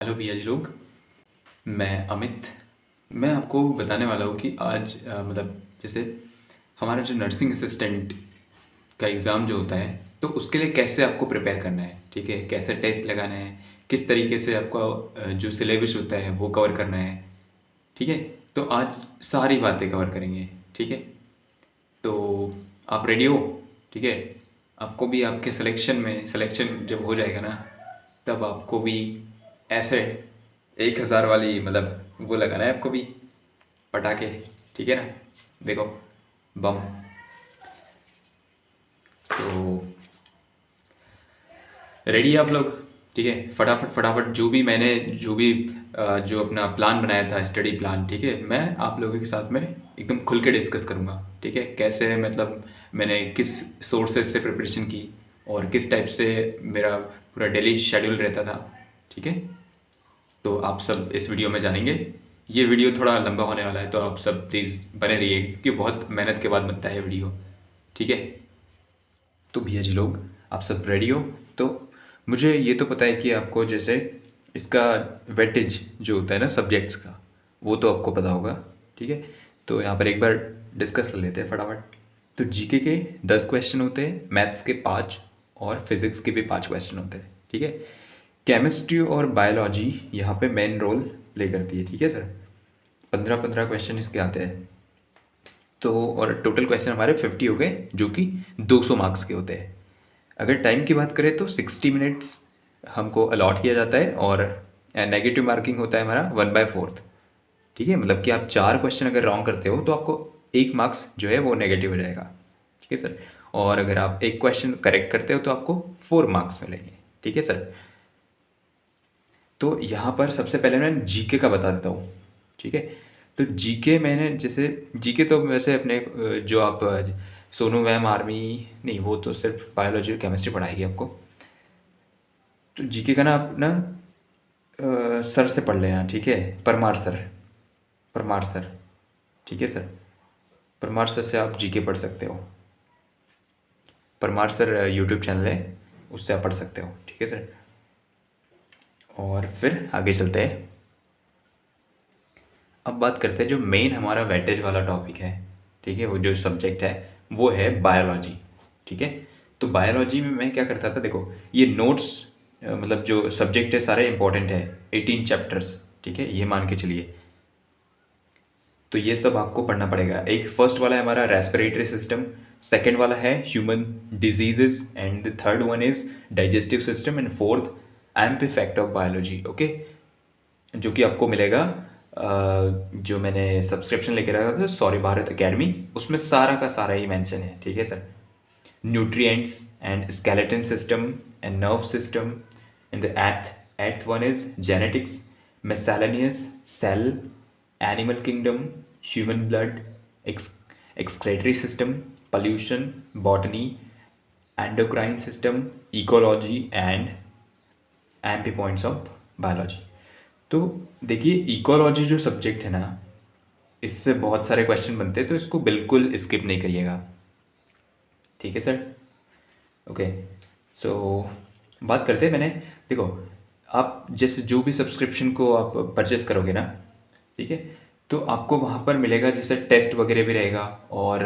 Hello भैया जी लोग। मैं अमित। मैं आपको बताने वाला हूँ कि आज जैसे हमारा जो नर्सिंग असिस्टेंट का एग्ज़ाम जो होता है, तो उसके लिए कैसे आपको प्रिपेयर करना है। ठीक है, कैसे टेस्ट लगाना है, किस तरीके से आपको जो सिलेबस होता है वो कवर करना है। ठीक है, तो आज सारी बातें कवर करेंगे। ठीक है, तो आप रेडी हो? ठीक है, आपको भी आपके सिलेक्शन जब हो जाएगा ना, तब आपको भी ऐसे 1,000 वाली वो लगाना है आपको भी, पटाखे। ठीक है ना, देखो, बम। तो रेडी है आप लोग? ठीक है, फटाफट फटाफट जो अपना प्लान बनाया था, स्टडी प्लान, ठीक है, मैं आप लोगों के साथ में एकदम खुल के डिस्कस करूँगा। ठीक है, कैसे मैंने किस सोर्सेज से प्रिपरेशन की और किस टाइप से मेरा पूरा डेली शेड्यूल रहता था। ठीक है, तो आप सब इस वीडियो में जानेंगे। ये वीडियो थोड़ा लंबा होने वाला है, तो आप सब प्लीज़ बने रहिए क्योंकि बहुत मेहनत के बाद बनता है वीडियो। ठीक है, तो भैया जी लोग, आप सब रेडी हो? तो मुझे ये तो पता है कि आपको जैसे इसका वेटेज जो होता है ना सब्जेक्ट्स का, वो तो आपको पता होगा। ठीक है, तो यहाँ पर एक बार डिस्कस कर लेते हैं फटाफट। तो जीके के 10 क्वेश्चन होते हैं, मैथ्स के 5 और फिज़िक्स के भी 5 क्वेश्चन होते हैं। ठीक है, केमिस्ट्री और बायोलॉजी यहाँ पे मेन रोल प्ले करती है। ठीक है सर, 15-15 क्वेश्चन इसके आते हैं। तो और टोटल क्वेश्चन हमारे 50 हो गए, जो कि 200 मार्क्स के होते हैं। अगर टाइम की बात करें तो 60 मिनट्स हमको अलॉट किया जाता है और नेगेटिव मार्किंग होता है हमारा 1/4। ठीक है, मतलब कि आप 4 क्वेश्चन अगर रॉन्ग करते हो तो आपको 1 मार्क्स जो है वो नेगेटिव हो जाएगा। ठीक है सर, और अगर आप एक क्वेश्चन करेक्ट करते हो तो आपको 4 मार्क्स मिलेंगे। ठीक है सर, तो यहाँ पर सबसे पहले मैं जीके का बता देता हूँ। ठीक है, तो जीके मैंने जैसे जीके तो वैसे अपने जो आप सोनू मैम आर्मी, नहीं वो तो सिर्फ बायोलॉजी और केमिस्ट्री पढ़ाएगी आपको। तो जीके का ना आप ना सर से पढ़ लेना। ठीक है, परमार सर, परमार सर। ठीक है सर, परमार सर से आप जीके पढ़ सकते हो। परमार सर यूट्यूब चैनल है, उससे आप पढ़ सकते हो। ठीक है सर, और फिर आगे चलते हैं। अब बात करते हैं जो मेन हमारा वेटेज वाला टॉपिक है। ठीक है, वो जो सब्जेक्ट है वो है बायोलॉजी। ठीक है, तो बायोलॉजी में मैं क्या करता था, देखो ये नोट्स जो सब्जेक्ट है सारे इंपॉर्टेंट है, 18 चैप्टर्स। ठीक है, ये मान के चलिए, तो ये सब आपको पढ़ना पड़ेगा। एक फर्स्ट वाला है हमारा रेस्पिरेटरी सिस्टम, सेकेंड वाला है human diseases, and the third one is digestive system, and fourth amp effect of biology. Okay, जो कि आपको मिलेगा जो मैंने सब्सक्रिप्शन लेके रखा था सॉरी भारत एकेडमी, उसमें सारा का सारा ही मेंशन है। ठीक है sir, nutrients and skeleton system and nerve system, and the eighth one is genetics, miscellaneous, cell, animal kingdom, human blood, excretory system, pollution, botany, endocrine system, ecology and imp points of biology. तो देखिए ecology जो subject है ना, इससे बहुत सारे question बनते हैं, तो इसको बिल्कुल स्किप नहीं करिएगा। ठीक है सर, ओके। सो बात करते हैं, मैंने देखो आप जैसे जो भी सब्सक्रिप्शन को आप परचेस करोगे ना, ठीक है, तो आपको वहाँ पर मिलेगा जैसे टेस्ट वगैरह भी रहेगा, और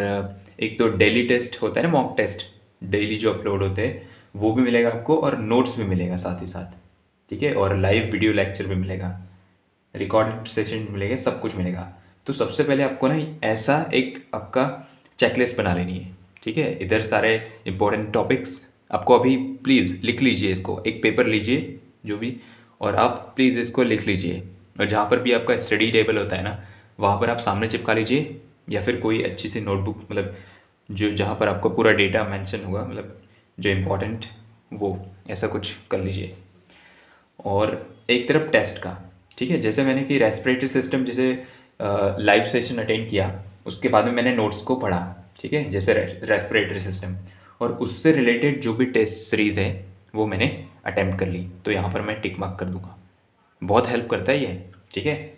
एक तो डेली टेस्ट होता है ना, मॉक टेस्ट डेली जो अपलोड होते हैं वो भी मिलेगा आपको, और नोट्स भी मिलेगा साथ ही साथ। ठीक है, और लाइव वीडियो लेक्चर भी मिलेगा, रिकॉर्डेड सेशन मिलेगा, सब कुछ मिलेगा। तो सबसे पहले आपको ना ऐसा एक आपका चेकलिस्ट बना लेनी है। ठीक है, इधर सारे इंपॉर्टेंट टॉपिक्स आपको अभी प्लीज़ लिख लीजिए, इसको एक पेपर लीजिए जो भी, और आप प्लीज़ इसको लिख लीजिए, और जहाँ पर भी आपका स्टडी टेबल होता है ना, वहाँ पर आप सामने चिपका लीजिए, या फिर कोई अच्छी सी नोटबुक जो जहाँ पर आपको पूरा डेटा मेंशन होगा, जो इम्पोर्टेंट, वो ऐसा कुछ कर लीजिए। और एक तरफ टेस्ट का, ठीक है, जैसे मैंने कि रेस्पिरेटरी सिस्टम जैसे लाइव सेशन अटेंड किया, उसके बाद में मैंने नोट्स को पढ़ा। ठीक है, जैसे रेस्पिरेटरी सिस्टम, और उससे रिलेटेड जो भी टेस्ट सीरीज़ है वो मैंने अटेम्प्ट कर ली, तो यहाँ पर मैं टिक मार्क कर दूँगा। बहुत हेल्प करता है ये। ठीक है,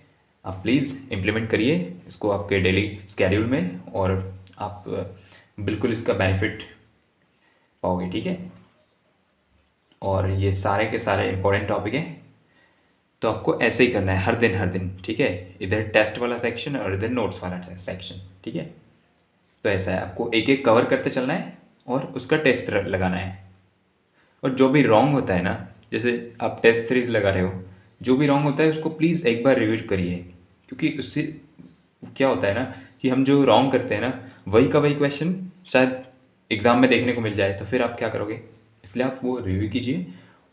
आप प्लीज़ इम्प्लीमेंट करिए इसको आपके डेली स्केड्यूल में, और आप बिल्कुल इसका बेनिफिट पाओगे। ठीक है, और ये सारे के सारे इंपॉर्टेंट टॉपिक हैं, तो आपको ऐसे ही करना है हर दिन, ठीक है। इधर टेस्ट वाला सेक्शन और इधर नोट्स वाला सेक्शन, ठीक है। तो ऐसा है, आपको एक एक कवर करते चलना है और उसका टेस्ट लगाना है। और जो भी रॉन्ग होता है ना, जैसे आप टेस्ट सीरीज लगा रहे हो, जो भी रॉन्ग होता है उसको प्लीज़ एक बार रिव्यू करिए, क्योंकि उससे क्या होता है ना कि हम जो रॉन्ग करते हैं ना, वही का वही क्वेश्चन शायद एग्ज़ाम में देखने को मिल जाए, तो फिर आप क्या करोगे। इसलिए आप वो रिव्यू कीजिए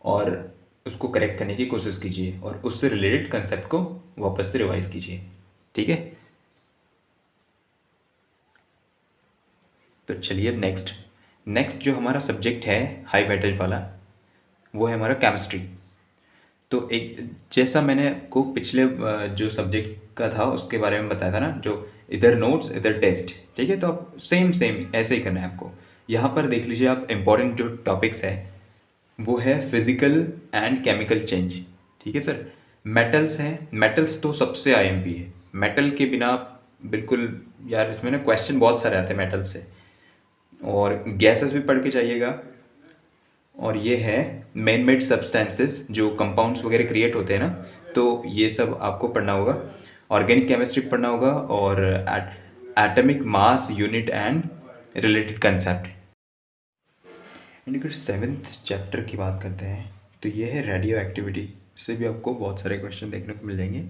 और उसको करेक्ट करने की कोशिश कीजिए और उससे रिलेटेड कंसेप्ट को वापस से रिवाइज कीजिए, ठीक है। तो चलिए अब नेक्स्ट नेक्स्ट जो हमारा सब्जेक्ट है हाई वेटेज वाला, वो है हमारा केमिस्ट्री। तो एक जैसा मैंने आपको पिछले जो सब्जेक्ट का था उसके बारे में बताया था ना, जो इधर नोट्स इधर टेस्ट, ठीक है। तो आप सेम सेम ऐसे ही करना है आपको। यहाँ पर देख लीजिए आप, इम्पॉर्टेंट जो टॉपिक्स है वो है फिजिकल एंड केमिकल चेंज, ठीक है सर। मेटल्स हैं, मेटल्स तो सबसे आईएमपी है, मेटल के बिना बिल्कुल यार, इसमें ना क्वेश्चन बहुत सारे आते हैं मेटल से। और गैसेस भी पढ़ के जाइएगा। और ये है मैन मेड सब्सटेंसेस, जो कंपाउंड्स वगैरह क्रिएट होते हैं ना, तो ये सब आपको पढ़ना होगा। ऑर्गेनिक केमिस्ट्री पढ़ना होगा और atomic mass unit and related concept. And अगर सेवन्थ चैप्टर की बात करते हैं तो ये है रेडियो एक्टिविटी, से भी आपको बहुत सारे क्वेश्चन देखने को मिल जाएंगे।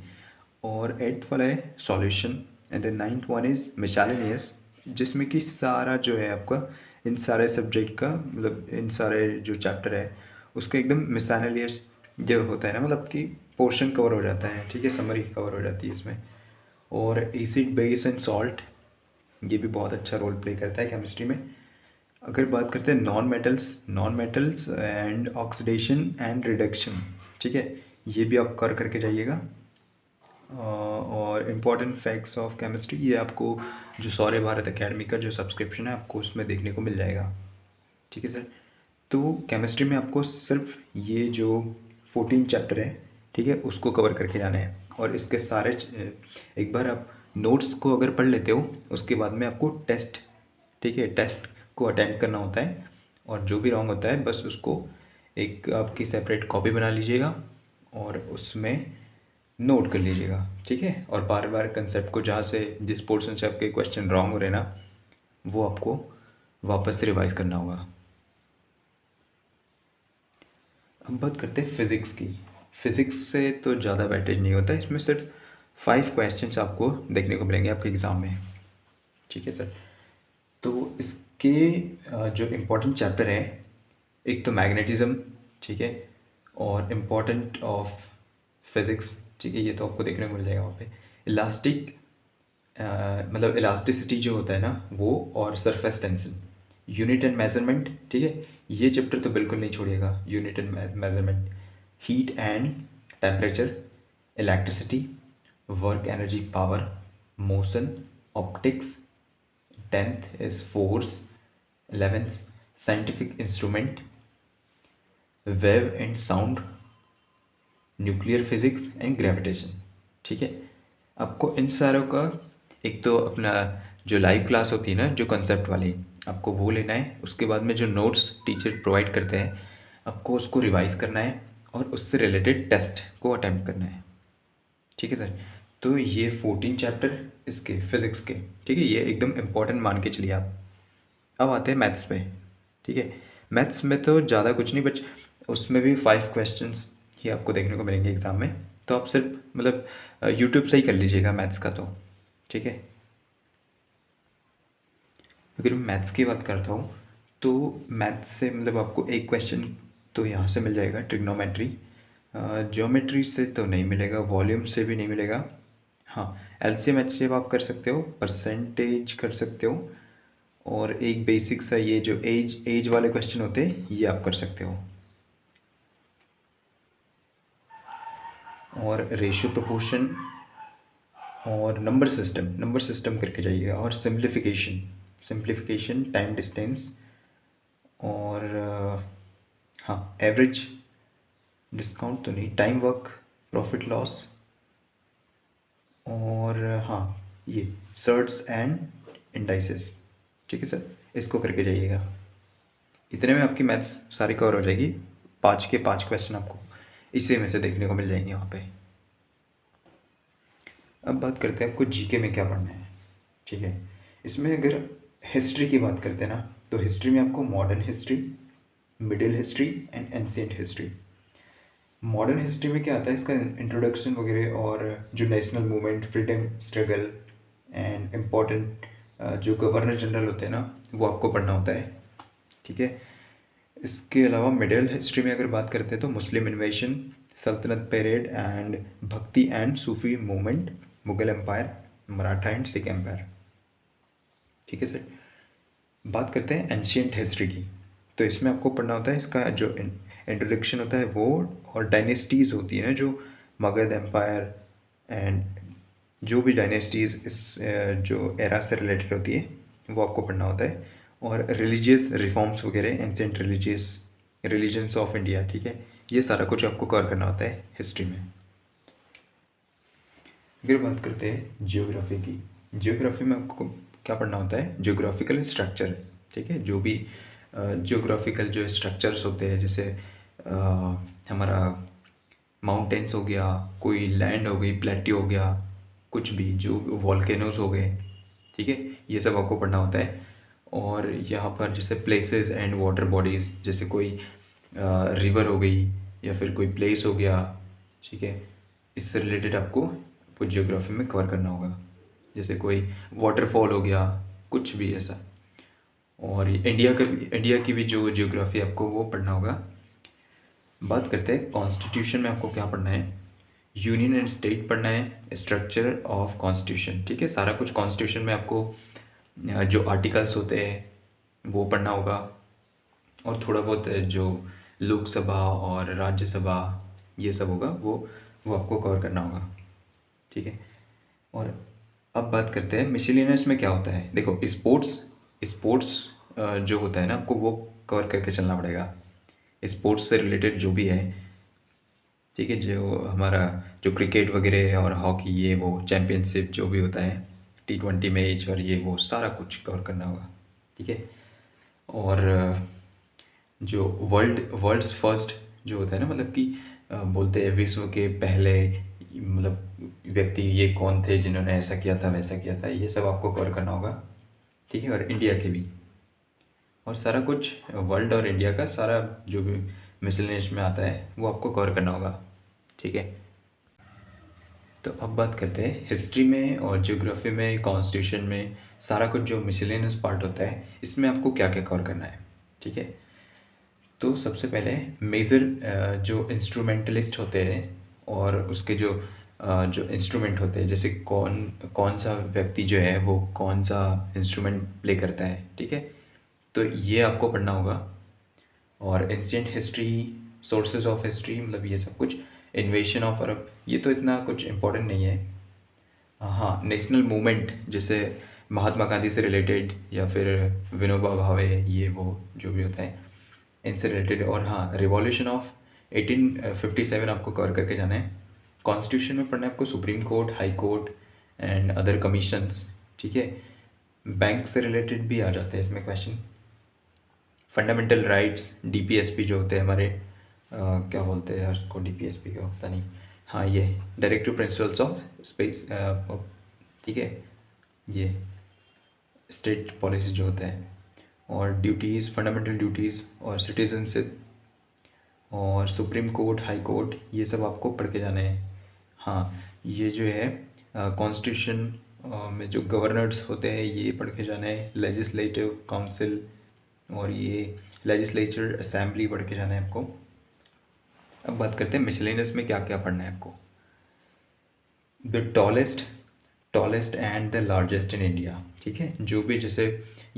और एट्थ वाला है solution and then ninth one is miscellaneous, जिसमें कि सारा जो है आपका इन सारे सब्जेक्ट का, मतलब इन सारे जो चैप्टर है उसका एकदम मिसलेनियस जो होता है ना, मतलब कि पोर्शन कवर हो जाता है, ठीक है, समरी कवर हो जाती है इसमें। और एसिड बेस एंड सॉल्ट, ये भी बहुत अच्छा रोल प्ले करता है केमिस्ट्री में। अगर बात करते हैं non metals and oxidation and reduction, ठीक है, ये भी आप कर करके जाइएगा। और इम्पॉर्टेंट फैक्ट्स ऑफ केमिस्ट्री, ये आपको जो सौर्य भारत एकेडमी का जो सब्सक्रिप्शन है आपको उसमें देखने को मिल जाएगा, ठीक है सर। तो केमिस्ट्री में आपको सिर्फ ये जो 14 चैप्टर है, ठीक है, उसको कवर करके जाना है। और इसके सारे एक बार आप नोट्स को अगर पढ़ लेते हो, उसके बाद में आपको टेस्ट, ठीक है, टेस्ट को अटेम्प्ट करना होता है। और जो भी रॉन्ग होता है बस उसको एक आपकी सेपरेट कॉपी बना लीजिएगा और उसमें नोट कर लीजिएगा, ठीक है। और बार बार कंसेप्ट को, जहाँ से जिस पोर्शन से आपके क्वेश्चन रॉन्ग हो रहे हैं ना, वो आपको वापस से रिवाइज करना होगा। अब बात करते हैं फिज़िक्स की। फ़िज़िक्स से तो ज़्यादा वेटेज नहीं होता, इसमें सिर्फ 5 क्वेश्चंस आपको देखने को मिलेंगे आपके एग्ज़ाम में, ठीक है सर। तो इसके जो इम्पोर्टेंट चैप्टर है, एक तो मैग्नेटिज़्म, ठीक है, और इम्पोर्टेंट ऑफ फिज़िक्स, ठीक है, ये तो आपको देखने को मिल जाएगा वहाँ पे। इलास्टिक मतलब इलास्टिसिटी जो होता है ना वो, और surface tension, unit and measurement, ठीक है, ये चैप्टर तो बिल्कुल नहीं छोड़िएगा। Unit and measurement, heat and temperature, electricity, work energy power, motion, optics, 10th is force, 11th scientific instrument, wave and sound, nuclear physics and gravitation, ठीक है। आपको इन सारों का, एक तो अपना जो लाइव क्लास होती है ना, जो कंसेप्ट वाली, आपको वो लेना है। उसके बाद में जो नोट्स टीचर प्रोवाइड करते हैं, आपको उसको रिवाइज करना है और उससे रिलेटेड टेस्ट को अटेम्प्ट करना है, ठीक है सर। तो ये 14 चैप्टर इसके फिज़िक्स के, ठीक है, ये एकदम इम्पोर्टेंट मान के चलिए आप। अब आते हैं मैथ्स पे, ठीक है। मैथ्स में तो ज़्यादा कुछ नहीं, बच उसमें भी 5 क्वेश्चंस ही आपको देखने को मिलेंगे एग्ज़ाम में। तो आप सिर्फ मतलब यूट्यूब से ही कर लीजिएगा मैथ्स का, तो ठीक है। अगर मैं मैथ्स की बात करता हूँ तो मैथ्स से मतलब आपको एक क्वेश्चन तो यहाँ से मिल जाएगा, ट्रिग्नोमेट्री। ज्योमेट्री से तो नहीं मिलेगा, वॉल्यूम से भी नहीं मिलेगा। हाँ, एलसीएम एचसीएफ आप कर सकते हो, परसेंटेज कर सकते हो, और एक बेसिक सा ये जो एज वाले क्वेश्चन होते हैं ये आप कर सकते हो। और रेशियो प्रोपोर्शन और नंबर सिस्टम करके जाइएगा। और सिंप्लीफिकेशन, टाइम डिस्टेंस, और हाँ एवरेज, डिस्काउंट तो नहीं, टाइम वर्क, प्रॉफिट लॉस, और हाँ ये सर्ट्स एंड इंडाइसेस, ठीक है सर, इसको करके जाइएगा। इतने में आपकी मैथ्स सारी कवर हो जाएगी। 5 के 5 क्वेश्चन आपको इसी में से देखने को मिल जाएंगे वहाँ पे। अब बात करते हैं आपको जीके में क्या पढ़ना है, ठीक है। इसमें अगर हिस्ट्री की बात करते हैं ना, तो हिस्ट्री में आपको modern history, middle history and ancient history. Modern history में क्या आता है, इसका इंट्रोडक्शन वगैरह, और जो national movement, freedom struggle and important जो गवर्नर जनरल होते हैं ना, वो आपको पढ़ना होता है, ठीक है। इसके अलावा मिडिल हिस्ट्री में अगर बात करते हैं तो मुस्लिम इन्वेशन, सल्तनत period and Bhakti and Sufi movement, Mughal empire, Maratha and Sikh empire, ठीक है सर। बात करते हैं एंशियंट हिस्ट्री की, तो इसमें आपको पढ़ना होता है इसका जो इंट्रोडक्शन होता है वो, और डायनेस्टीज़ होती है ना, जो मगध एम्पायर एंड जो भी डायनेस्टीज़ इस जो एरा से रिलेटेड होती है वो आपको पढ़ना होता है। और रिलीजियस रिफॉर्म्स वगैरह, एंशियंट रिलीजन्स ऑफ इंडिया, ठीक है, ये सारा कुछ आपको कवर करना होता है हिस्ट्री में। अगर बात करते हैं जियोग्राफी की, जियोग्राफी में आपको क्या पढ़ना होता है, जियोग्राफिकल स्ट्रक्चर, ठीक है। जो भी जियोग्राफिकल जो स्ट्रक्चर्स होते हैं, जैसे हमारा माउंटेन्स हो गया, कोई लैंड हो गई, प्लेट्यू हो गया, कुछ भी जो वॉल्केनोज हो गए, ठीक है, ये सब आपको पढ़ना होता है। और यहाँ पर जैसे प्लेसेस एंड वाटर बॉडीज़, जैसे कोई रिवर हो गई या फिर कोई प्लेस हो गया, ठीक है, इससे रिलेटेड आपको वो जियोग्राफी में कवर करना होगा। जैसे कोई वाटरफॉल हो गया, कुछ भी ऐसा। और इंडिया की भी जो जियोग्राफी आपको वो पढ़ना होगा। बात करते हैं कॉन्स्टिट्यूशन में आपको क्या पढ़ना है, यूनियन एंड स्टेट पढ़ना है, स्ट्रक्चर ऑफ कॉन्स्टिट्यूशन, ठीक है। सारा कुछ कॉन्स्टिट्यूशन में आपको जो आर्टिकल्स होते हैं वो पढ़ना होगा, और थोड़ा बहुत जो लोकसभा और राज्यसभा ये सब होगा वो आपको कवर करना होगा, ठीक है। और अब बात करते हैं मिसलेनियस में क्या होता है। देखो स्पोर्ट्स जो होता है ना, आपको वो कवर करके चलना पड़ेगा। स्पोर्ट्स से रिलेटेड जो भी है, ठीक है, जो हमारा जो क्रिकेट वगैरह है और हॉकी, ये वो चैम्पियनशिप जो भी होता है, T20 मैच और ये वो सारा कुछ कवर करना होगा, ठीक है। और जो वर्ल्ड्स फर्स्ट जो होता है ना, मतलब कि बोलते हैं विश्व के पहले, मतलब व्यक्ति ये कौन थे जिन्होंने ऐसा किया था वैसा किया था, ये सब आपको कवर करना होगा, ठीक है। और इंडिया के भी, और सारा कुछ वर्ल्ड और इंडिया का सारा जो भी मिसलेनियस में आता है वो आपको कवर करना होगा, ठीक है। तो अब बात करते हैं हिस्ट्री में और ज्योग्राफी में, कॉन्स्टिट्यूशन में, सारा कुछ जो मिसलेनियस पार्ट होता है इसमें आपको क्या क्या कवर करना है, ठीक है। तो सबसे पहले मेजर जो इंस्ट्रूमेंटलिस्ट होते हैं और उसके जो इंस्ट्रूमेंट होते हैं, जैसे कौन कौन सा व्यक्ति जो है वो कौन सा इंस्ट्रूमेंट प्ले करता है, ठीक है, तो ये आपको पढ़ना होगा। और ancient history, sources of history, मतलब ये सब कुछ, इन्वेशन ऑफ अरब, ये तो इतना कुछ इम्पोर्टेंट नहीं है। हाँ, नेशनल मूवमेंट जैसे महात्मा गांधी से रिलेटेड या फिर विनोबा भावे, ये वो जो भी होता है इनसे रिलेटेड। और हाँ, रिवॉल्यूशन ऑफ 1857 आपको कवर करके जाना है। कॉन्स्टिट्यूशन में पढ़ना है आपको supreme court, high court and other commissions, ठीक है। बैंक से रिलेटेड भी आ जाते हैं इसमें क्वेश्चन। फंडामेंटल राइट्स, डीपीएसपी जो होते हैं हमारे, क्या बोलते हैं उसको, डीपीएसपी क्या होता नहीं, हाँ ये डायरेक्टिव प्रिंसिपल्स ऑफ स्पेस, ठीक है, ये स्टेट पॉलिसी जो होता है। और ड्यूटीज़, फंडामेंटल ड्यूटीज़ और सिटीजनशिप और सुप्रीम कोर्ट, हाई कोर्ट, ये सब आपको पढ़ के जाने हैं। हाँ, ये जो है कॉन्स्टिट्यूशन में जो गवर्नर्स होते हैं ये पढ़ के जाना है, लेजिस्लेटिव काउंसिल और ये लेजिस्लेचर असेंबली पढ़ के जाना है आपको। अब बात करते हैं मिसलेनियस में क्या क्या पढ़ना है आपको। The tallest and the largest in India, ठीक है, जो भी जैसे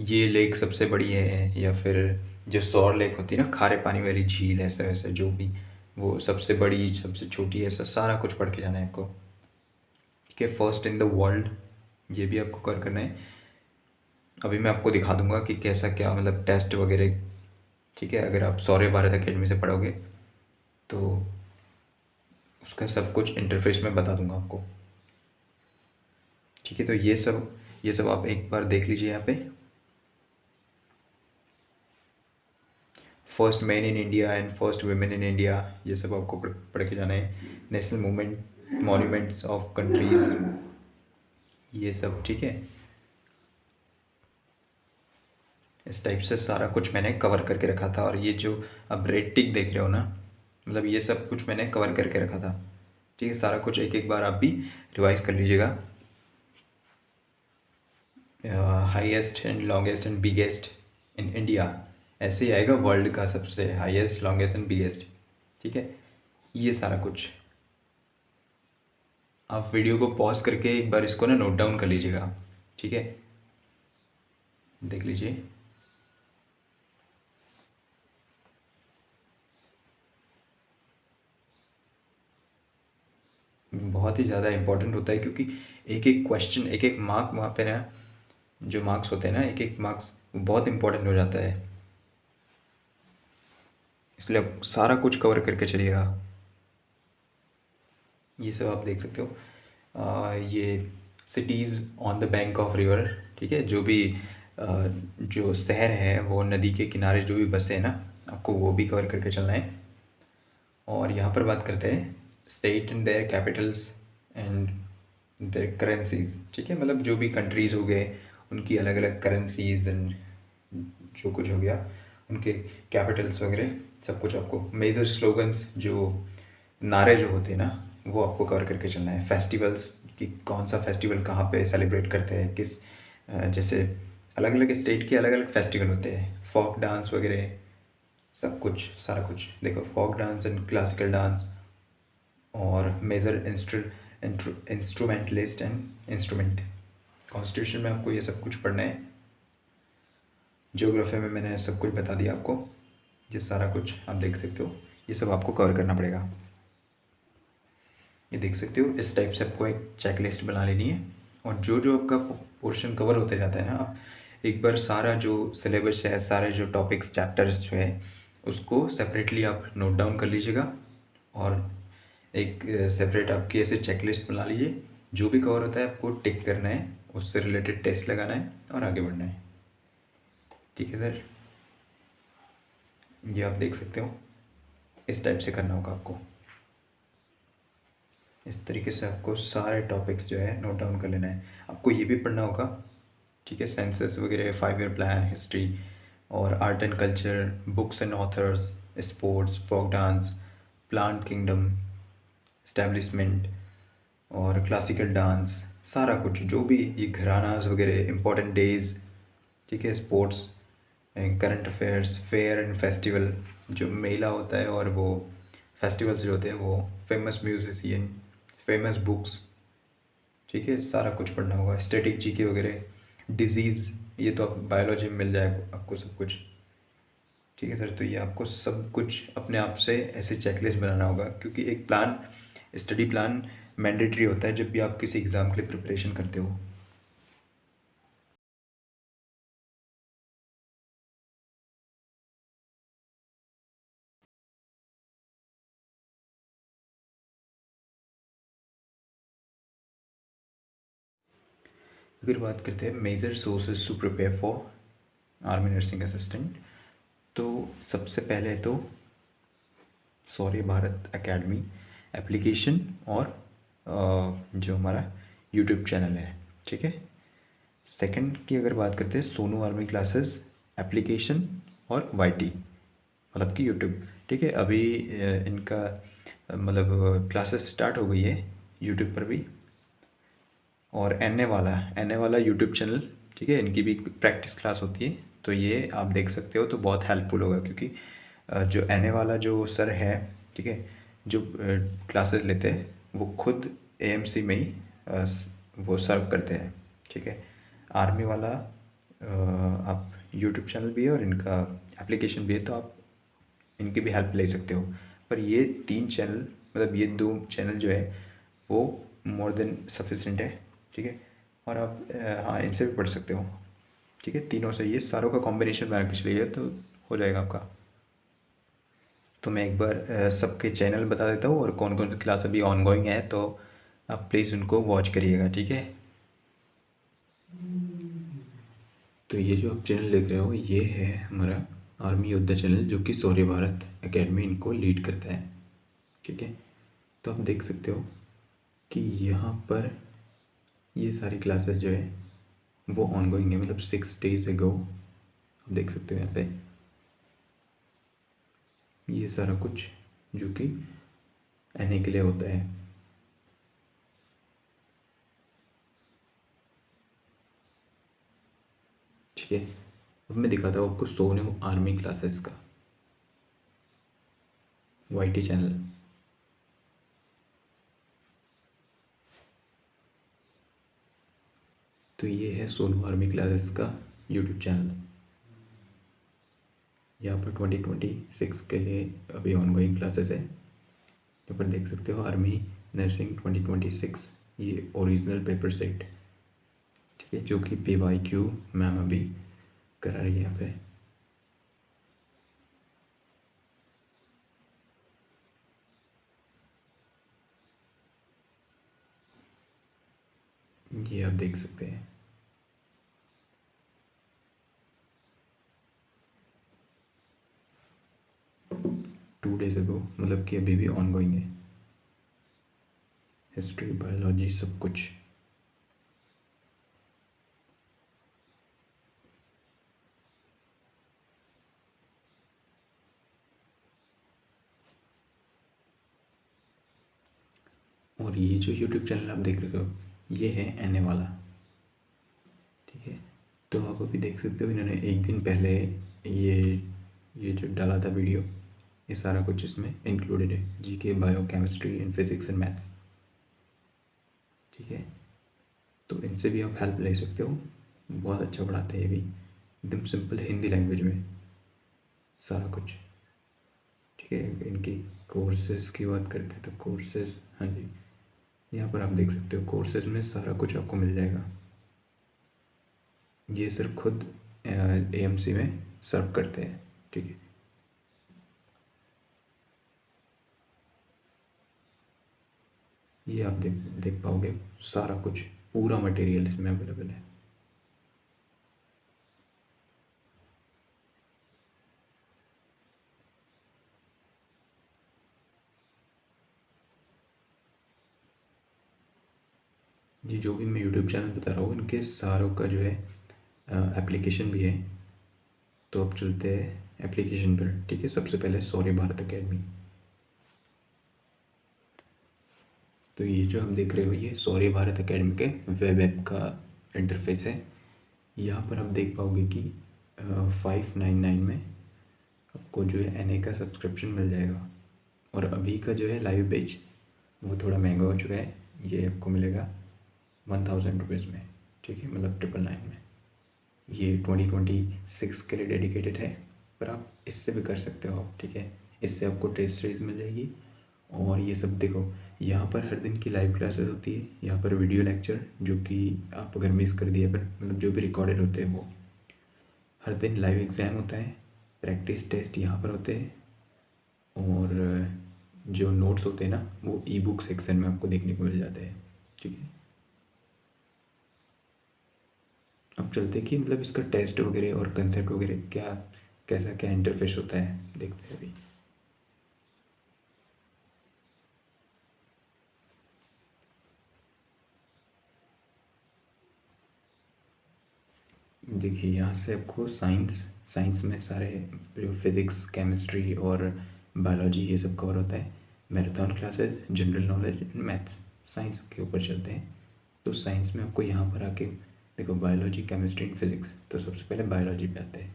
ये लेक सबसे बड़ी है, या फिर जो सौर लेक होती है ना, खारे पानी वाली झील, ऐसा वैसा जो भी, वो सबसे बड़ी सबसे छोटी, ऐसा सारा कुछ पढ़ के जाना है आपको, ठीक है। फर्स्ट इन द वर्ल्ड, ये भी आपको कवर करना है। अभी मैं आपको दिखा दूंगा कि कैसा क्या, मतलब टेस्ट वगैरह, ठीक है, अगर आप सौर्य भारत अकेडमी से पढ़ोगे तो उसका सब कुछ इंटरफेस में बता दूंगा आपको, ठीक है। तो ये सब आप एक बार देख लीजिए यहाँ पे। First man in India and first women in India, ये सब आपको पढ़ के जाना है। National movement monuments of countries, ये सब, ठीक है। इस टाइप से सारा कुछ मैंने कवर करके रखा था। और ये जो अब रेड टिक देख रहे हो ना, मतलब ये सब कुछ मैंने कवर करके रखा था, ठीक है। सारा कुछ एक एक बार आप भी रिवाइज कर लीजिएगा। Highest and longest and biggest in India, ऐसे ही आएगा, वर्ल्ड का सबसे हाईएस्ट लॉन्गेस्ट एंड बिगेस्ट, ठीक है। ये सारा कुछ आप वीडियो को पॉज करके एक बार इसको ना नोट डाउन कर लीजिएगा, ठीक है। देख लीजिए। बहुत ही ज़्यादा इम्पोर्टेंट होता है, क्योंकि एक एक क्वेश्चन, एक एक मार्क वहाँ पे ना, जो मार्क्स होते हैं ना, एक एक मार्क्स बहुत इम्पोर्टेंट हो जाता है। इसलिए आप सारा कुछ कवर करके चलिएगा। ये सब आप देख सकते हो। ये cities on the bank of river, ठीक है। जो भी जो शहर है वो नदी के किनारे जो भी बसे हैं ना, आपको वो भी कवर करके चलना है। और यहाँ पर बात करते हैं state and their capitals and their currencies, ठीक है। मतलब जो भी कंट्रीज़ हो गए उनकी अलग अलग करेंसीज एंड जो कुछ हो गया उनके कैपिटल्स वगैरह सब कुछ आपको। मेजर स्लोगन्स, जो नारे जो होते हैं ना, वो आपको कवर करके चलना है। फेस्टिवल्स, कि कौन सा फेस्टिवल कहाँ पे सेलिब्रेट करते हैं, किस जैसे अलग अलग स्टेट के अलग अलग फेस्टिवल होते हैं। फोक डांस वगैरह सब कुछ, सारा कुछ देखो। Folk dance and classical dance, और major instrumentalist and instrument. Constitution में आपको ये सब कुछ पढ़ना है। ज्योग्राफी में मैंने सब कुछ बता दिया आपको। ये सारा कुछ आप देख सकते हो, ये सब आपको कवर करना पड़ेगा। ये देख सकते हो, इस टाइप से आपको एक चेकलिस्ट बना लेनी है। और जो जो आपका पोर्शन कवर होते जाता है ना, आप एक बार सारा जो सिलेबस है, सारे जो टॉपिक्स चैप्टर्स जो है, उसको सेपरेटली आप नोट डाउन कर लीजिएगा। और एक सेपरेट आपकी ऐसे चेकलिस्ट बना लीजिए। जो भी कवर होता है आपको टिक करना है, उससे रिलेटेड टेस्ट लगाना है और आगे बढ़ना है, ठीक है सर। ये आप देख सकते हो, इस टाइप से करना होगा आपको। इस तरीके से आपको सारे टॉपिक्स जो है नोट डाउन कर लेना है। आपको ये भी पढ़ना होगा, ठीक है। सेंसस वगैरह, 5 ईयर प्लान, हिस्ट्री और art and culture, books and authors, sports, folk dance, plant kingdom, establishment और क्लासिकल डांस, सारा कुछ जो भी ये घरानाज वगैरह, इम्पोर्टेंट डेज, ठीक है। Sports, current affairs, fair and festival, जो मेला होता है, और वो फेस्टिवल्स जो होते हैं वो, फेमस म्यूजिशियन, फेमस बुक्स, ठीक है। सारा कुछ पढ़ना होगा। स्टैटिक जीके वगैरह, डिजीज़, ये तो आप बायोलॉजी में मिल जाएगा आपको सब कुछ, ठीक है सर। तो ये आपको सब कुछ अपने आप से ऐसे चेकलिस्ट बनाना होगा, क्योंकि एक प्लान, स्टडी प्लान मैंडेटरी होता है जब भी आप किसी एग्ज़ाम के लिए प्रिपरेशन करते हो। अगर बात करते हैं major sources to prepare for army nursing assistant, तो सबसे पहले तो शौर्य भारत एकेडमी एप्लीकेशन, और जो हमारा यूट्यूब चैनल है, ठीक है। सेकंड की अगर बात करते हैं, सोनू आर्मी क्लासेस एप्लीकेशन और वाईटी, मतलब कि यूट्यूब, ठीक है। अभी इनका मतलब क्लासेस स्टार्ट हो गई है यूट्यूब पर भी। और एन ए वाला यूट्यूब चैनल, ठीक है, इनकी भी प्रैक्टिस क्लास होती है, तो ये आप देख सकते हो, तो बहुत हेल्पफुल होगा। क्योंकि जो एन ए वाला जो सर है, ठीक है, जो क्लासेस लेते हैं वो खुद एएमसी में ही वो सर्व करते हैं, ठीक है। आर्मी वाला आप यूट्यूब चैनल भी है और इनका एप्लीकेशन भी है, तो आप इनकी भी हेल्प ले सकते हो। पर ये 3 चैनल, मतलब ये 2 चैनल जो है वो मोर देन सफिशेंट है, ठीक है। और आप हाँ, इनसे भी पढ़ सकते हो, ठीक है। तीनों से, ये सारों का कॉम्बिनेशन बना के चलिए तो हो जाएगा आपका। तो मैं एक बार सबके चैनल बता देता हूँ और कौन कौन सी क्लास अभी ऑन गोइंग है, तो आप प्लीज़ उनको वॉच करिएगा, ठीक है। तो ये जो आप चैनल देख रहे हो, ये है हमारा आर्मी योद्धा चैनल, जो कि शौर्य भारत एकेडमी इनको लीड करता है। ठीक है, तो आप देख सकते हो कि यहाँ पर ये सारी क्लासेस जो है वो ऑनगोइंग है, मतलब 6 days ago आप देख सकते हो यहाँ पे ये सारा कुछ जो कि एनए के लिए होता है। ठीक है, अब मैं दिखाता हूँ आपको सोनू आर्मी क्लासेस का वाईटी चैनल। तो ये है सोनू आर्मी क्लासेस का यूट्यूब चैनल। यहाँ पर 2026 के लिए अभी ऑनगोइंग क्लासेस है। यहाँ पर देख सकते हो आर्मी नर्सिंग 2026, ये ओरिजिनल पेपर सेट। ठीक है, जो कि PYQ मैम अभी करा रही है यहाँ पे। ये आप देख सकते हैं। टू डेज अगो, मतलब कि अभी भी ऑनगोइंग है। हिस्ट्री, बायोलॉजी, सब कुछ। और ये जो यूट्यूब चैनल आप देख रहे हो ये है एनए वाला। ठीक है, तो आप अभी देख सकते हो इन्होंने एक दिन पहले ये जो डाला था वीडियो, ये सारा कुछ इसमें इंक्लूडेड है, GK, bio, chemistry and physics and maths. ठीक है, तो इनसे भी आप हेल्प ले सकते हो, बहुत अच्छा पढ़ाते हैं ये भी, एकदम सिंपल हिंदी लैंग्वेज में सारा कुछ। ठीक है, इनकी कोर्सेज़ की बात करते हैं तो कोर्सेज़, हाँ जी, यहाँ पर आप देख सकते हो कोर्सेज़ में सारा कुछ आपको मिल जाएगा। ये सिर्फ खुद AMC में सर्व करते हैं। ठीक है, ये आप देख पाओगे सारा कुछ, पूरा मटेरियल इसमें अवेलेबल है। ये जो भी मैं यूट्यूब चैनल बता रहा हूँ इनके सारों का जो है एप्लीकेशन भी है। तो अब चलते हैं एप्लीकेशन पर। ठीक है, सबसे पहले शौर्य भारत एकेडमी। तो ये जो हम देख रहे हो ये शौर्य भारत एकेडमी के वेब ऐप का इंटरफेस है। यहाँ पर आप देख पाओगे कि 599 में आपको जो है एनए का सब्सक्रिप्शन मिल जाएगा। और अभी का जो है लाइव बैच वो थोड़ा महंगा हो चुका है, ये आपको मिलेगा 1000 रुपीज़ में। ठीक है, मतलब 999 में। ये 2026 के लिए डेडिकेटेड है, पर आप इससे भी कर सकते हो। ठीक है, इससे आपको टेस्ट सीरीज मिल जाएगी। और ये सब देखो, यहाँ पर हर दिन की लाइव क्लासेस होती है, यहाँ पर वीडियो लेक्चर जो कि आप अगर मिस कर दिए, पर मतलब जो भी रिकॉर्डेड होते हैं वो, हर दिन लाइव एग्ज़ाम होता है, प्रैक्टिस टेस्ट यहाँ पर होते हैं। और जो नोट्स होते हैं ना वो ई बुक सेक्शन में आपको देखने को मिल जाते हैं। ठीक है, अब चलते हैं कि मतलब इसका टेस्ट वगैरह और कंसेप्ट वगैरह क्या, कैसा क्या इंटरफेस होता है, देखते हैं अभी। देखिए यहाँ से आपको साइंस में सारे जो फिज़िक्स, केमिस्ट्री और बायोलॉजी ये सब कवर होता है। Marathon classes, general knowledge, maths, science के ऊपर चलते हैं। तो साइंस में आपको यहाँ पर आके देखो बायोलॉजी, केमिस्ट्री एंड फिज़िक्स, तो सबसे पहले बायोलॉजी पे आते हैं।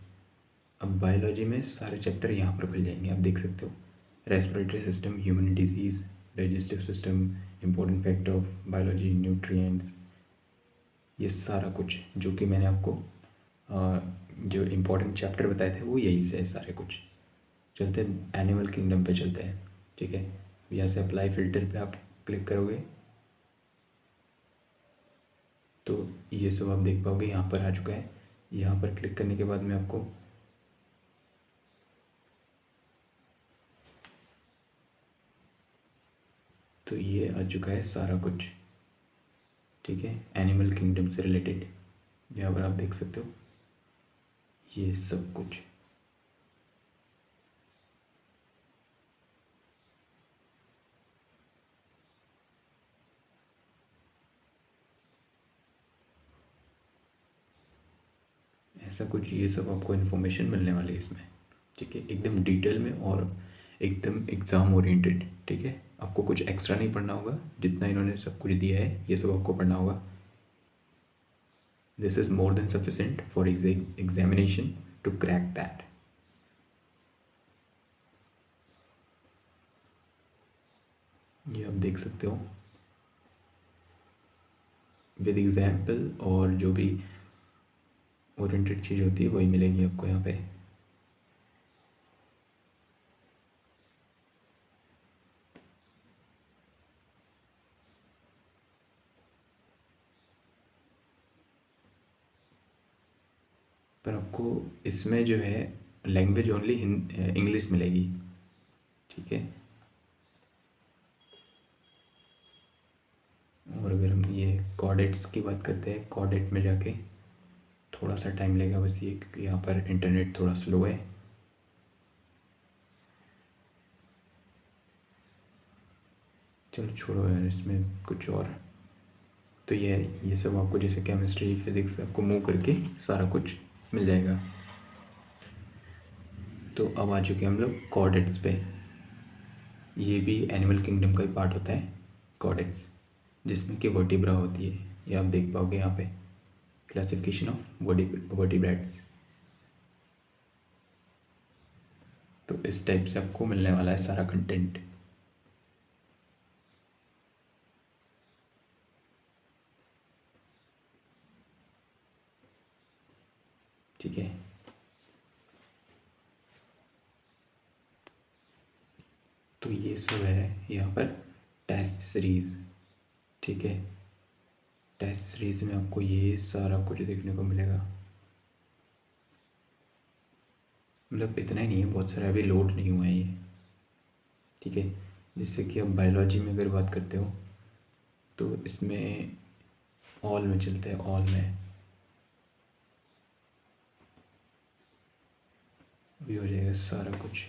अब बायोलॉजी में सारे चैप्टर यहाँ पर खुल जाएंगे, आप देख सकते हो। Respiratory system, human disease, digestive system, important fact of biology, nutrients, ये सारा कुछ जो कि मैंने आपको जो इम्पोर्टेंट चैप्टर बताए थे वो यही से है सारे कुछ। चलते हैं एनिमल किंगडम पे चलते हैं। ठीक है, यहाँ से अप्लाई फ़िल्टर पे आप क्लिक करोगे तो ये सब आप देख पाओगे यहाँ पर आ चुका है। यहाँ पर क्लिक करने के बाद में आपको तो ये आ चुका है सारा कुछ। ठीक है, एनिमल किंगडम से रिलेटेड यहाँ पर आप देख सकते हो ये सब कुछ। ऐसा कुछ, ये सब आपको इन्फॉर्मेशन मिलने वाली है इसमें, ठीक है, एकदम डिटेल में और एकदम एग्ज़ाम ओरिएंटेड, ठीक है। आपको कुछ एक्स्ट्रा नहीं पढ़ना होगा, जितना इन्होंने सब कुछ दिया है ये सब आपको पढ़ना होगा। This is more than sufficient for examination to crack that. ये आप देख सकते हो विद एग्जाम्पल, और जो भी ओरिएंटेड चीज़ होती है वही मिलेगी आपको यहाँ पे। पर आपको इसमें जो है लैंग्वेज ओनली इंग्लिश मिलेगी, ठीक है। और अगर हम ये कॉर्डेट्स की बात करते हैं, कॉर्डेट में जाके थोड़ा सा टाइम लगेगा बस ये, क्योंकि यहाँ पर इंटरनेट थोड़ा स्लो है। चलो छोड़ो यार, इसमें कुछ और। तो ये सब आपको जैसे केमिस्ट्री फिज़िक्स आपको मूव करके सारा कुछ मिल जाएगा। तो अब आ चुके हम लोग कॉर्डेट्स पे। ये भी एनिमल किंगडम का ही पार्ट होता है कॉर्डेट्स, जिसमें कि वर्टिब्रा होती है। ये आप देख पाओगे यहाँ पे, क्लासिफिकेशन ऑफ वर्टिब्रेट्स। तो इस टाइप से आपको मिलने वाला है सारा कंटेंट। ठीक है, तो ये सब है यहाँ पर टेस्ट सीरीज़, ठीक है। टेस्ट सीरीज़ में आपको ये सारा कुछ देखने को मिलेगा। मतलब इतना ही नहीं है, बहुत सारा अभी लोड नहीं हुआ है ये, ठीक है। जिससे कि अब बायोलॉजी में अगर बात करते हो तो इसमें ऑल में चलते हैं, ऑल में भी हो जाएगा सारा कुछ।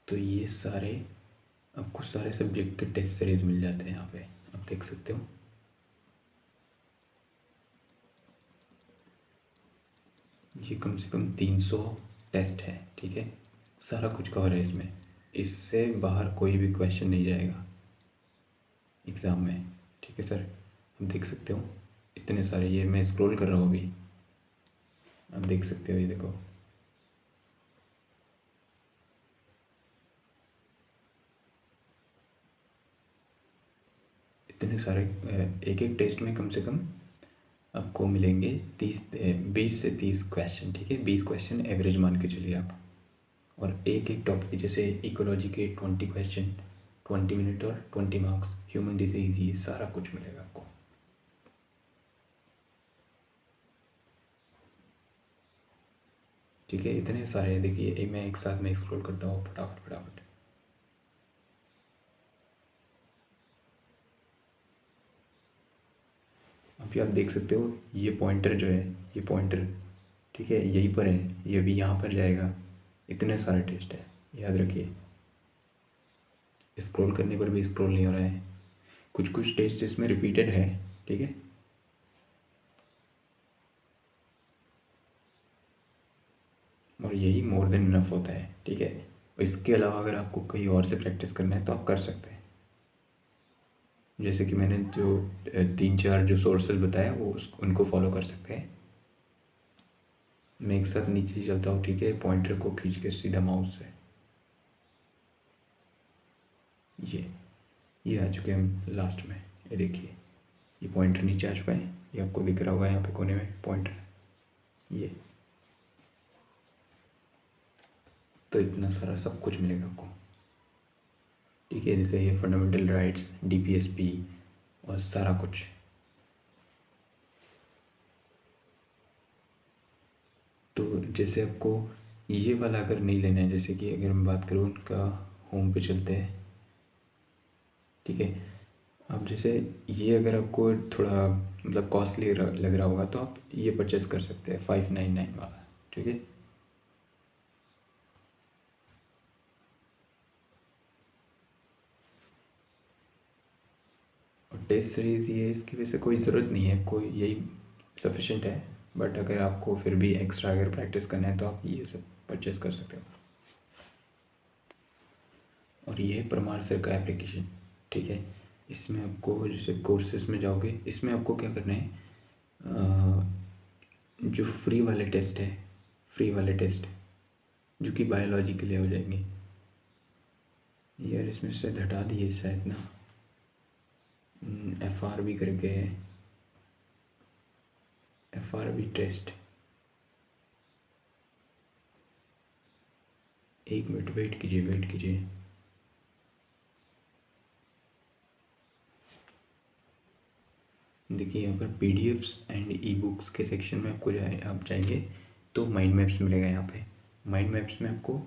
तो ये सारे आपको सारे सब्जेक्ट के टेस्ट सीरीज मिल जाते हैं यहाँ पे, आप देख सकते हो। ये कम से कम 300 टेस्ट है, ठीक है। सारा कुछ कवर है इसमें, इससे बाहर कोई भी क्वेश्चन नहीं जाएगा एग्ज़ाम में, ठीक है सर। आप देख सकते हो इतने सारे, ये मैं स्क्रॉल कर रहा हूँ अभी, आप देख सकते हो, ये देखो। इतने सारे, एक एक टेस्ट में कम से कम आपको मिलेंगे 20 से 30 क्वेश्चन, ठीक है। 20 क्वेश्चन एवरेज मान के चलिए आप। और एक एक टॉपिक, जैसे इकोलॉजी के 20 क्वेश्चन, 20 मिनट और 20 मार्क्स। ह्यूमन डिजीज़, ये सारा कुछ मिलेगा आपको। ठीक है, इतने सारे, देखिए मैं एक साथ में एक्सप्लोर करता हूँ फटाफट फटाफट। अभी आप देख सकते हो ये पॉइंटर जो है, ये पॉइंटर, ठीक है, यहीं पर है, ये भी यहाँ पर जाएगा। इतने सारे टेस्ट है, याद रखिए। स्क्रॉल करने पर भी स्क्रॉल नहीं हो रहा है, कुछ कुछ टेस्ट इसमें रिपीटेड है, ठीक है। और यही मोर देन इनफ होता है, ठीक है। इसके अलावा अगर आपको कहीं और से प्रैक्टिस करना है तो आप कर सकते हैं। जैसे कि मैंने जो 3-4 जो सोर्सेज बताया वो उनको फॉलो कर सकते हैं। मैं एक साथ नीचे चलता हूँ, ठीक है, पॉइंटर को खींच के सीधा माउस से, ये आ चुके हैं हम लास्ट में। ये देखिए, ये पॉइंटर नीचे आ चुका है, ये आपको दिख रहा होगा यहाँ पे कोने में पॉइंटर, ये। तो इतना सारा सब कुछ मिलेगा आपको, ठीक है। जैसे ये फंडामेंटल राइट्स, DPSP और सारा कुछ। तो जैसे आपको ये वाला अगर नहीं लेना है, जैसे कि अगर मैं बात करूँ उनका, होम पे चलते हैं, ठीक है। अब जैसे ये अगर आपको थोड़ा मतलब कॉस्टली लग रहा होगा तो आप ये परचेस कर सकते हैं, 599 वाला, ठीक है। टेस्ट सीरीज़ ये इसकी वजह से कोई ज़रूरत नहीं है, कोई यही सफिशेंट है। बट अगर आपको फिर भी एक्स्ट्रा अगर प्रैक्टिस करना है तो आप ये सब परचेज़ कर सकते हो। और ये है परमार सर का एप्लीकेशन, ठीक है। इसमें आपको जैसे कोर्सेज में जाओगे, इसमें आपको क्या करना है, जो फ्री वाले टेस्ट है, फ्री वाले टेस्ट जो कि बायोलॉजी के लिए हो जाएंगे, यार इसमें से हटा दिए शायद ना, FRB करके है, FRB टेस्ट। एक मिनट वेट कीजिए, वेट कीजिए। देखिए यहाँ पर PDFs एंड ई बुक्स के सेक्शन में आपको आप जाएंगे तो माइंड मैप्स मिलेगा। यहाँ पे माइंड मैप्स में आपको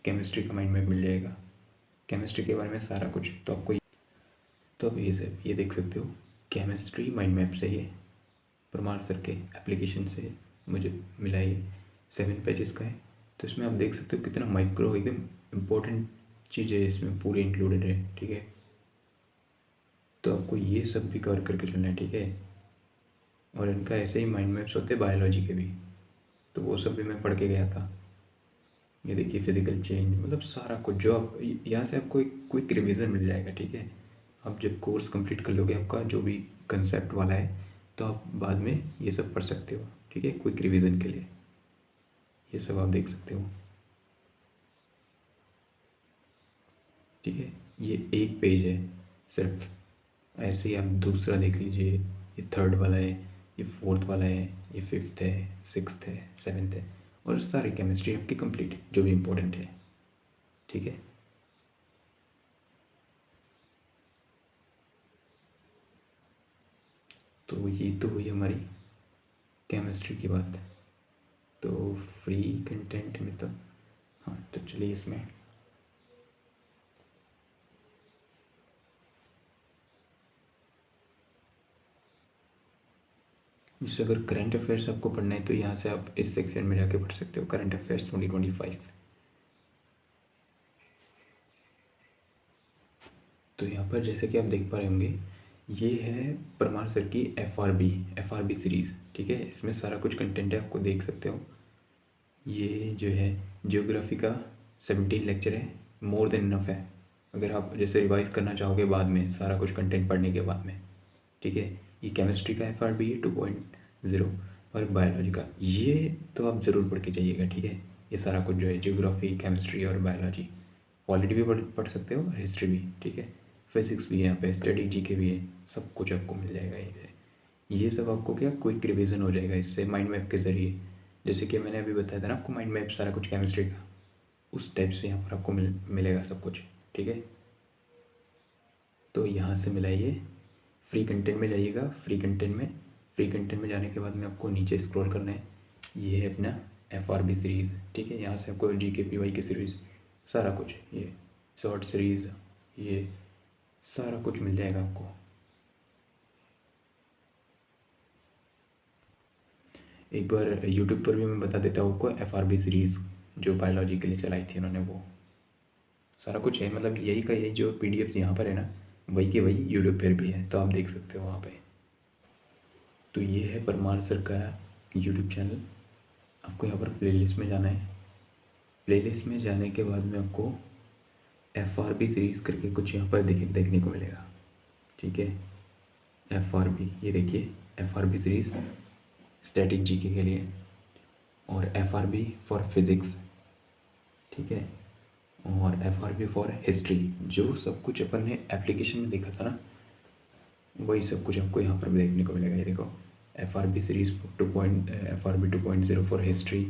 केमिस्ट्री का माइंड मैप मिल जाएगा, केमिस्ट्री के बारे में सारा कुछ। तो आपको तो अब ये देख सकते हो, केमिस्ट्री माइंड मैप से ये परमार सर के एप्लीकेशन से मुझे मिला, ये 7 पेजेस का है। तो इसमें आप देख सकते हो कितना माइक्रो एकदम इम्पोर्टेंट चीज़ें इसमें पूरी इंक्लूडेड है, ठीक है। तो आपको ये सब भी कवर करके चलना है, ठीक है। और इनका ऐसे ही माइंड मैप्स होते हैं बायोलॉजी के भी, तो वो सब भी मैं पढ़ के गया था। ये देखिए फिजिकल चेंज, मतलब सारा कुछ जो आप यहाँ से आपको एक क्विक रिवीजन मिल जाएगा, ठीक है। आप जब कोर्स कंप्लीट कर लोगे आपका जो भी कंसेप्ट वाला है, तो आप बाद में ये सब पढ़ सकते हो, ठीक है। क्विक रिवीजन के लिए ये सब आप देख सकते हो, ठीक है। ये एक पेज है सिर्फ, ऐसे ही आप दूसरा देख लीजिए, ये 3rd वाला है, ये 4th वाला है, ये 5th है, 6th है, 7th है, और सारी केमिस्ट्री आपकी कंप्लीट जो भी इम्पोर्टेंट है, ठीक है। तो ये तो हुई हमारी केमिस्ट्री की बात। तो फ्री कंटेंट में तो हाँ, तो चलिए इसमें जैसे अगर करंट अफेयर्स आपको पढ़ना है तो यहाँ से आप इस सेक्शन में जाके पढ़ सकते हो, करंट अफेयर्स 2025। तो यहाँ पर जैसे कि आप देख पा रहे होंगे, ये है परमार सर की FRB सीरीज़, ठीक है। इसमें सारा कुछ कंटेंट है, आपको देख सकते हो। ये जो है जियोग्राफी का 17 लेक्चर है, मोर देन इनफ है अगर आप जैसे रिवाइज करना चाहोगे बाद में सारा कुछ कंटेंट पढ़ने के बाद में, ठीक है। ये केमिस्ट्री का FRB 2.0 और बायोलॉजी का, ये तो आप ज़रूर पढ़ के जाइएगा, ठीक है। ये सारा कुछ जो है जियोग्राफी, केमिस्ट्री और बायोलॉजी, पॉलिटी भी पढ़ सकते हो और हिस्ट्री भी, ठीक है। फिजिक्स भी है यहाँ पे, स्टैटिक जीके भी है, सब कुछ आपको मिल जाएगा। ये सब आपको क्या क्विक रिवीजन हो जाएगा इससे माइंड मैप के ज़रिए। जैसे कि मैंने अभी बताया था ना आपको माइंड मैप सारा कुछ केमिस्ट्री का, उस टाइप से यहाँ पर आपको मिलेगा सब कुछ, ठीक है। तो यहाँ से मिला ये फ्री कंटेंट में जाइएगा, फ्री कंटेंट में जाने के बाद में आपको नीचे स्क्रॉल करना है, ये है अपना FRB सीरीज़, ठीक है। यहाँ से आपको GK PY की सीरीज़ सारा कुछ, ये शॉर्ट सीरीज़, ये सारा कुछ मिल जाएगा आपको। एक बार YouTube पर भी मैं बता देता हूँ आपको, FRB सीरीज़ जो बायोलॉजी के लिए चलाई थी उन्होंने, वो सारा कुछ है। मतलब यही का यही जो PDF यहाँ पर है ना, वही के वही यूट्यूब पर भी है, तो आप देख सकते हो वहाँ पे। तो ये है परमार सर का यूट्यूब चैनल। आपको यहाँ पर प्लेलिस्ट में जाना है, प्लेलिस्ट में जाने के बाद में आपको FRB सीरीज़ करके कुछ यहाँ पर देखने को मिलेगा, ठीक है। FRB, ये देखिए FRB सीरीज़ स्टैटिक जीके के लिए, और FRB फॉर फिज़िक्स, ठीक है, और FRB फॉर हिस्ट्री। जो सब कुछ अपन ने एप्लीकेशन में देखा था ना, वही सब कुछ आपको यहाँ पर भी देखने को मिलेगा। ये देखो FRB series FRB 2.0 for history,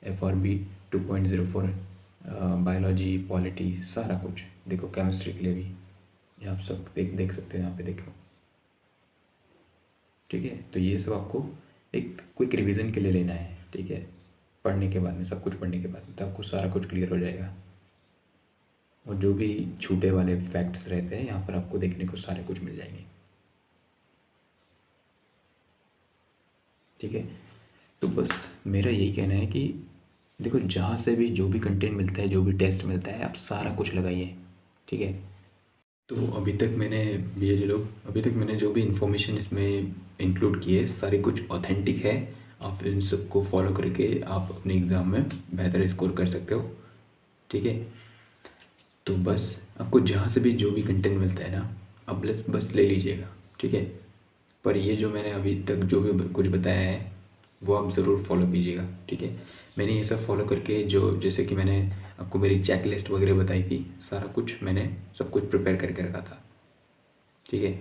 FRB 2.0 for biology, polity, सारा कुछ देखो। केमिस्ट्री के लिए भी ये आप सब देख सकते हो, यहाँ पे देखो, ठीक है। तो ये सब आपको एक क्विक रिवीजन के लिए लेना है, ठीक है। पढ़ने के बाद में, सब कुछ पढ़ने के बाद में, तो आपको सारा कुछ क्लियर हो जाएगा। और जो भी छूटे वाले फैक्ट्स रहते हैं यहाँ पर आपको देखने को सारे कुछ मिल जाएंगे, ठीक है। तो बस मेरा यही कहना है कि देखो, जहाँ से भी जो भी कंटेंट मिलता है, जो भी टेस्ट मिलता है, आप सारा कुछ लगाइए, ठीक है। तो अभी तक मैंने ये जो लोग अभी तक मैंने जो भी इन्फॉर्मेशन इसमें इंक्लूड की है सारी कुछ ऑथेंटिक है। आप इन सबको फॉलो करके आप अपने एग्ज़ाम में बेहतर स्कोर कर सकते हो। ठीक है, तो बस आपको जहाँ से भी जो भी कंटेंट मिलता है ना, आप बस ले लीजिएगा। ठीक है, पर ये जो मैंने अभी तक जो भी कुछ बताया है वो आप ज़रूर फॉलो कीजिएगा। ठीक है, मैंने ये सब फॉलो करके जो जैसे कि मैंने आपको मेरी चेक लिस्ट वगैरह बताई थी, सारा कुछ मैंने सब कुछ प्रिपेयर करके रखा था। ठीक है,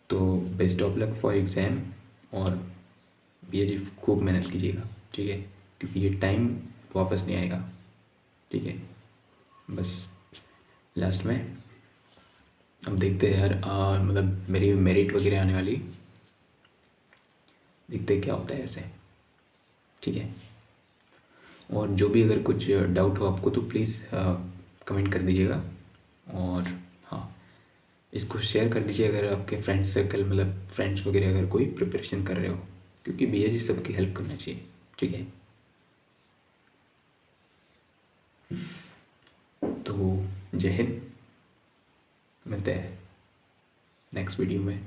तो best of luck for exam, और ये जी खूब मेहनत कीजिएगा। ठीक है, क्योंकि ये टाइम वापस नहीं आएगा। ठीक है, बस लास्ट में अब देखते हैं यार, मतलब मेरी मेरिट वगैरह आने वाली, देखते हैं क्या होता है ऐसे। ठीक है, और जो भी अगर कुछ डाउट हो आपको तो प्लीज़ कमेंट कर दीजिएगा। और हाँ, इसको शेयर कर दीजिए अगर आपके फ्रेंड्स सर्कल मतलब फ्रेंड्स वगैरह अगर कोई प्रिपरेशन कर रहे हो, क्योंकि BA सबकी हेल्प करना चाहिए। ठीक है, तो जय हिंद, मिलते हैं नेक्स्ट वीडियो में।